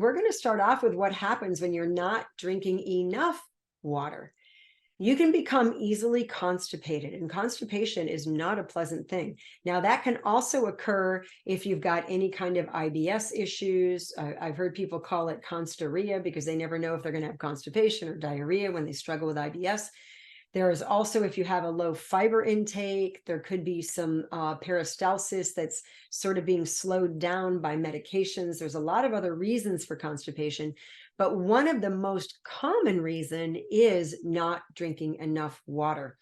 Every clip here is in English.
We're going to start off with what happens when you're not drinking enough water. You can become easily constipated, and constipation is not a pleasant thing. Now, that can also occur if you've got any kind of IBS issues. I've heard people call it constiria because they never know if they're going to have constipation or diarrhea when they struggle with IBS. There is also, if you have a low fiber intake, there could be some peristalsis that's sort of being slowed down by medications. There's a lot of other reasons for constipation, but one of the most common reason is not drinking enough water.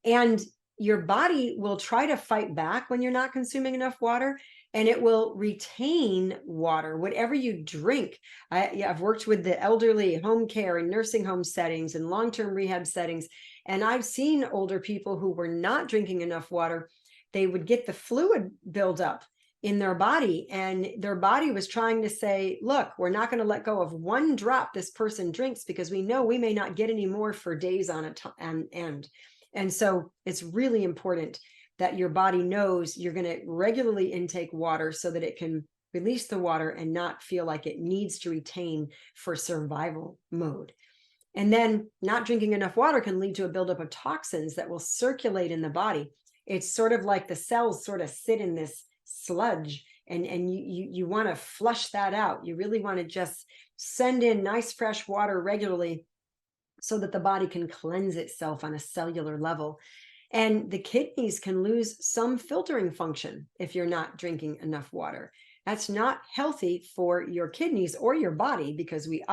And your body will try to fight back when you're not consuming enough water, and it will retain water, whatever you drink. I've worked with the elderly, home care and nursing home settings and long-term rehab settings, and I've seen older people who were not drinking enough water. They would get the fluid buildup in their body, and their body was trying to say, look, we're not going to let go of one drop this person drinks because we know we may not get any more for days on end. And so it's really important that your body knows you're going to regularly intake water so that it can release the water and not feel like it needs to retain for survival mode. And then not drinking enough water can lead to a buildup of toxins that will circulate in the body. It's sort of like the cells sort of sit in this sludge, and you want to flush that out. You really want to just send in nice fresh water regularly so that the body can cleanse itself on a cellular level. And the kidneys can lose some filtering function if you're not drinking enough water. That's not healthy for your kidneys or your body, because the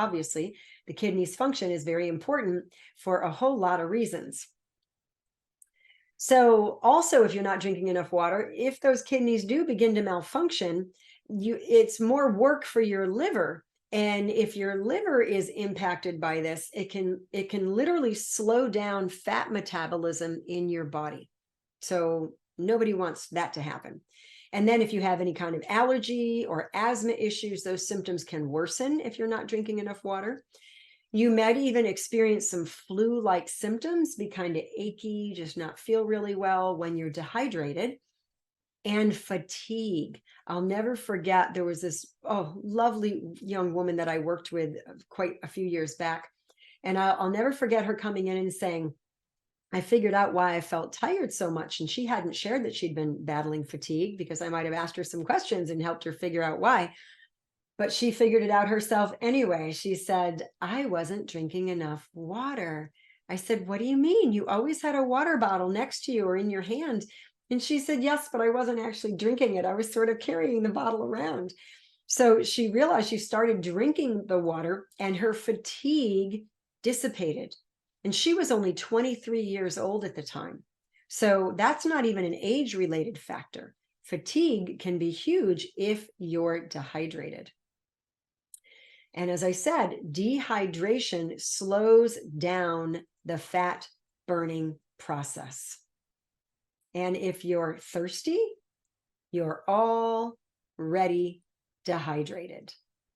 kidneys function is very important for a whole lot of reasons. So also, if you're not drinking enough water, if those kidneys do begin to malfunction, it's more work for your liver. And if your liver is impacted by this, it can literally slow down fat metabolism in your body. So nobody wants that to happen. And then if you have any kind of allergy or asthma issues, those symptoms can worsen if you're not drinking enough water. You might even experience some flu-like symptoms, be kind of achy, just not feel really well when you're dehydrated. And fatigue. I'll never forget, there was this lovely young woman that I worked with quite a few years back. And I'll never forget her coming in and saying, I figured out why I felt tired so much. And she hadn't shared that she'd been battling fatigue, because I might have asked her some questions and helped her figure out why. But she figured it out herself anyway. She said, I wasn't drinking enough water. I said, what do you mean? You always had a water bottle next to you or in your hand. And she said, yes, but I wasn't actually drinking it. I was sort of carrying the bottle around. So she realized she started drinking the water and her fatigue dissipated. And she was only 23 years old at the time. So that's not even an age-related factor. Fatigue can be huge if you're dehydrated. And as I said, dehydration slows down the fat burning process. And if you're thirsty, you're already dehydrated.